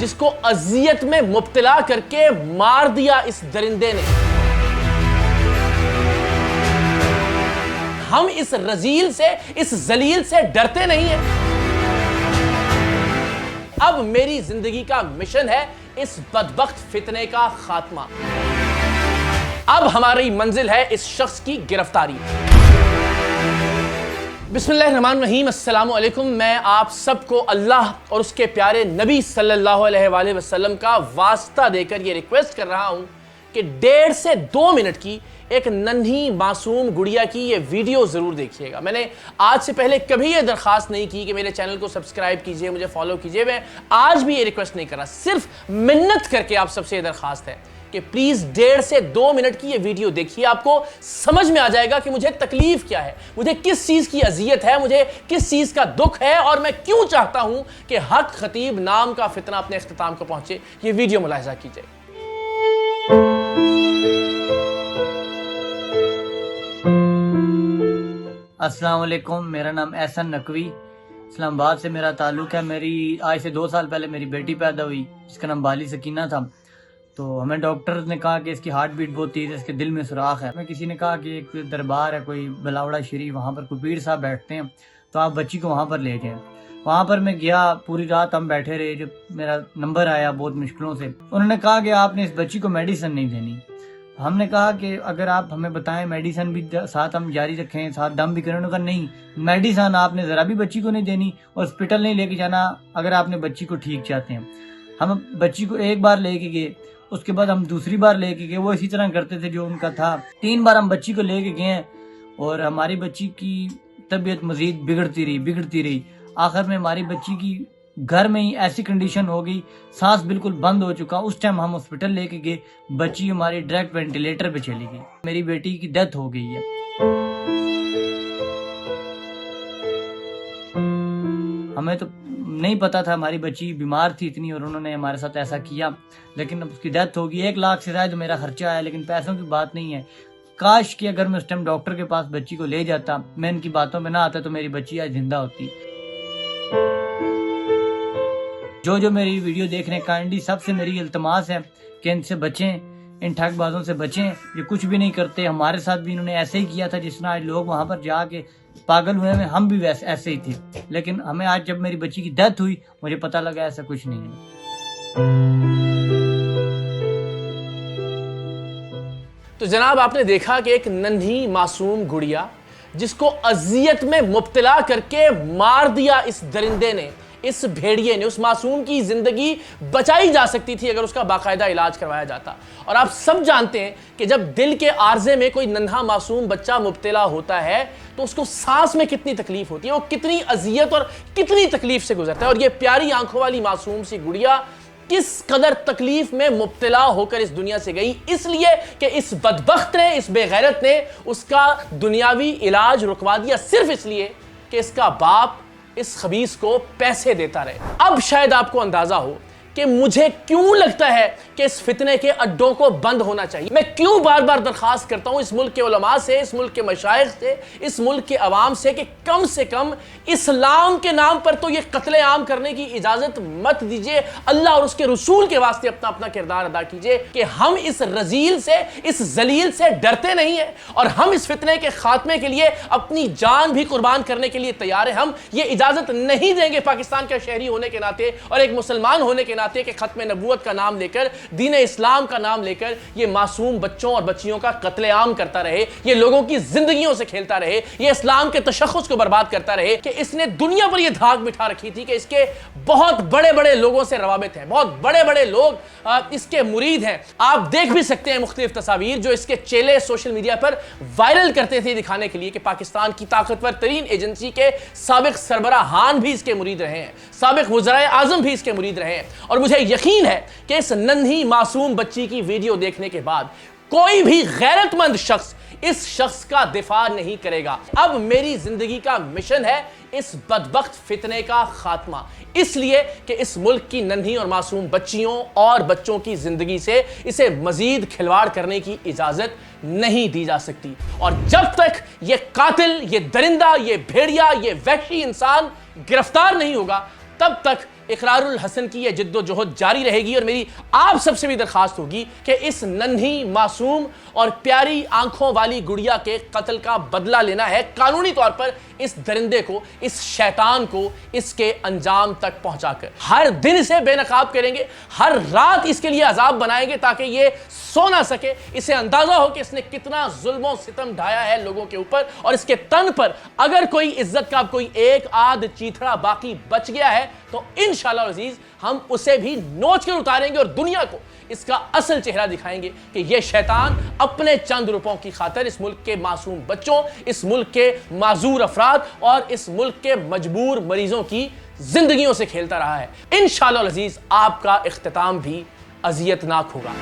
جس کو اذیت میں مبتلا کر کے مار دیا اس درندے نے۔ ہم اس رذیل سے، اس ذلیل سے ڈرتے نہیں ہیں۔ اب میری زندگی کا مشن ہے اس بدبخت فتنے کا خاتمہ۔ اب ہماری منزل ہے اس شخص کی گرفتاری۔ بسم اللہ الرحمن الرحیم، السلام علیکم۔ میں آپ سب کو اللہ اور اس کے پیارے نبی صلی اللہ علیہ وآلہ وسلم کا واسطہ دے کر یہ ریکویسٹ کر رہا ہوں کہ 1.5 سے 2 منٹ کی ایک ننھی معصوم گڑیا کی یہ ویڈیو ضرور دیکھیے گا۔ میں نے آج سے پہلے کبھی یہ درخواست نہیں کی کہ میرے چینل کو سبسکرائب کیجئے، مجھے فالو کیجئے۔ میں آج بھی یہ ریکویسٹ نہیں کر رہا، صرف منت کر کے آپ سب سے یہ درخواست ہے کہ پلیز 1.5 سے 2 منٹ کی یہ ویڈیو دیکھیے۔ آپ کو سمجھ میں آ جائے گا کہ مجھے تکلیف کیا ہے، مجھے کس چیز کی اذیت ہے، مجھے کس چیز کا دکھ ہے، اور میں کیوں چاہتا ہوں کہ حق خطیب نام کا فتنہ اپنے اختتام کو پہنچے۔ یہ ویڈیو ملاحظہ کیجئے۔ السلام علیکم، میرا نام احسن نقوی، اسلام آباد سے میرا تعلق ہے۔ میری آج سے 2 سال پہلے میری بیٹی پیدا ہوئی جس کا نام بالی سکینہ تھا۔ تو ہمیں ڈاکٹر نے کہا کہ اس کی ہارٹ بیٹ بہت تیز ہے، اس کے دل میں سوراخ ہے۔ ہمیں کسی نے کہا کہ ایک دربار ہے کوئی بلاوڑا شریف، وہاں پر کوئی پیر صاحب بیٹھتے ہیں، تو آپ بچی کو وہاں پر لے جائیں۔ وہاں پر میں گیا، پوری رات ہم بیٹھے رہے۔ جب میرا نمبر آیا بہت مشکلوں سے، انہوں نے کہا کہ آپ نے اس بچی کو میڈیسن نہیں دینی۔ ہم نے کہا کہ اگر آپ ہمیں بتائیں میڈیسن بھی ساتھ ہم جاری رکھیں، ساتھ دم بھی کریں۔ انہوں نے کہا نہیں، میڈیسن آپ نے ذرا بھی بچی کو نہیں دینی اور ہاسپٹل نہیں لے کے جانا اگر آپ نے بچی کو ٹھیک چاہتے ہیں۔ ہم بچی کو ایک بار لے کے گئے، اس کے بعد ہم دوسری بار لے کے گئے، وہ اسی طرح کرتے تھے جو ان کا تھا۔ 3 بار ہم بچی کو لے کے گئے ہیں اور ہماری بچی کی طبیعت مزید بگڑتی رہی۔ آخر میں ہماری بچی کی گھر میں ہی ایسی کنڈیشن ہو گئی، سانس بالکل بند ہو چکا۔ اس ٹائم ہم ہاسپٹل لے کے گئے، بچی ہماری ڈائریکٹ وینٹیلیٹر پہ چلی گئی۔ میری بیٹی کی ڈیتھ ہو گئی ہے۔ ہمیں تو نہیں پتا تھا، ہماری بچی بیمار تھی اتنی، اور انہوں نے ہمارے ساتھ ایسا کیا، لیکن اب اس کی ڈیتھ ہوگی۔ 1 لاکھ سے زائد میرا خرچہ آیا، لیکن پیسوں کی بات نہیں ہے۔ کاش کہ اگر میں اس ٹائم ڈاکٹر کے پاس بچی کو لے جاتا، میں ان کی باتوں میں نہ آتا، تو میری بچی آج زندہ ہوتی۔ جو میری ویڈیو دیکھ رہے ہیں، کائنڈلی سب سے میری التماس ہے کہ ان سے بچیں، ان ٹھگ بازوں سے بچیں۔ یہ کچھ بھی نہیں کرتے، ہمارے ساتھ بھی انہوں نے ایسے ہی کیا تھا جس طرح آج لوگ وہاں پر جا کے پاگل ہوئے ہیں، ہم بھی ایسے ہی تھے۔ لیکن ہمیں آج جب میری بچی کی ڈیتھ ہوئی، مجھے پتہ لگا ایسا کچھ نہیں ہے۔ تو جناب آپ نے دیکھا کہ ایک ننھی معصوم گڑیا جس کو اذیت میں مبتلا کر کے مار دیا اس درندے نے، اس بھیڑیے نے۔ اس معصوم کی زندگی بچائی جا سکتی تھی اگر اس کا باقاعدہ علاج کروایا جاتا۔ اور آپ سب جانتے ہیں کہ جب دل کے عارضے میں کوئی ننھا معصوم بچہ مبتلا ہوتا ہے تو اس کو سانس میں کتنی تکلیف ہوتی ہے، وہ کتنی اذیت اور کتنی تکلیف سے گزرتا ہے۔ اور یہ پیاری آنکھوں والی معصوم سی گڑیا کس قدر تکلیف میں مبتلا ہو کر اس دنیا سے گئی، اس لیے کہ اس بدبخت نے، اس بے غیرت نے اس کا دنیاوی علاج رکوا دیا، صرف اس لیے کہ اس کا باپ اس خبیث کو پیسے دیتا رہے۔ اب شاید آپ کو اندازہ ہو کہ مجھے کیوں لگتا ہے کہ اس فتنے کے اڈوں کو بند ہونا چاہیے۔ میں کیوں بار بار درخواست کرتا ہوں اس ملک کے علماء سے، اس ملک کے مشائخ سے، اس ملک کے عوام سے کہ کم سے کم اسلام کے نام پر تو یہ قتل عام کرنے کی اجازت مت دیجئے۔ اللہ اور اس کے رسول کے واسطے اپنا کردار ادا کیجئے کہ ہم اس رذیل سے، اس ذلیل سے ڈرتے نہیں ہیں، اور ہم اس فتنے کے خاتمے کے لیے اپنی جان بھی قربان کرنے کے لیے تیار ہیں۔ ہم یہ اجازت نہیں دیں گے پاکستان کا شہری ہونے کے ناطے اور ایک مسلمان ہونے کے ناطے کہ ختم نبوت کا نام لے کر، دین اسلام کا نام لے کر یہ معصوم بچوں اور بچیوں کا قتل عام کرتا رہے، یہ لوگوں کی زندگیوں سے کھیلتا رہے، یہ اسلام کے تشخص کو برباد کرتا رہے۔ کہ اس نے دنیا پر یہ دھاک بٹھا رکھی تھی کہ اس کے بہت بڑے بڑے لوگوں سے روابط ہیں، بہت بڑے بڑے لوگ اس کے مرید ہیں۔ آپ دیکھ بھی سکتے ہیں مختلف تصاویر جو اس کے چیلے سوشل میڈیا پر وائرل کرتے تھے، دکھانے کے لیے کہ پاکستان کی طاقتور ترین ایجنسی کے سابق سربراہان بھی اس کے مرید رہے ہیں، سابق وزرائے اعظم بھی اس کے مرید رہے ہیں۔ اور مجھے یقین ہے کہ اس ننھی معصوم بچی کی ویڈیو دیکھنے کے بعد کوئی بھی غیرت مند شخص اس شخص کا دفاع نہیں کرے گا۔ اب میری زندگی کا مشن ہے اس بدبخت فتنے کا خاتمہ، اس لیے کہ اس ملک کی ننھی اور معصوم بچیوں اور بچوں کی زندگی سے اسے مزید کھلواڑ کرنے کی اجازت نہیں دی جا سکتی۔ اور جب تک یہ قاتل، یہ درندہ، یہ بھیڑیا، یہ وحشی انسان گرفتار نہیں ہوگا، تب تک اقرار الحسن کی یہ جد و جہد جاری رہے گی، اور میری آپ سب سے بھی درخواست ہوگی کہ اس ننھی معصوم اور پیاری آنکھوں والی گڑیا کے قتل کا بدلہ لینا ہے قانونی طور پر، اس درندے کو، اس شیطان کو اس کے انجام تک پہنچا کر۔ ہر دن اسے بے نقاب کریں گے، ہر رات اس کے لیے عذاب بنائیں گے تاکہ یہ سو نہ سکے، اسے اندازہ ہو کہ اس نے کتنا ظلم و ستم ڈھایا ہے لوگوں کے اوپر، اور اس کے تن پر اگر کوئی عزت کا کوئی ایک آدھ چیتھڑا باقی بچ گیا ہے تو انشاءاللہ العزیز ہم اسے بھی نوچ کر اتاریں گے اور دنیا کو اس کا اصل چہرہ دکھائیں گے کہ یہ شیطان اپنے چند روپوں کی خاطر اس ملک کے معصوم بچوں، اس ملک کے معذور افراد اور اس ملک کے مجبور مریضوں کی زندگیوں سے کھیلتا رہا ہے۔ انشاءاللہ العزیز آپ کا اختتام بھی اذیتناک ہوگا۔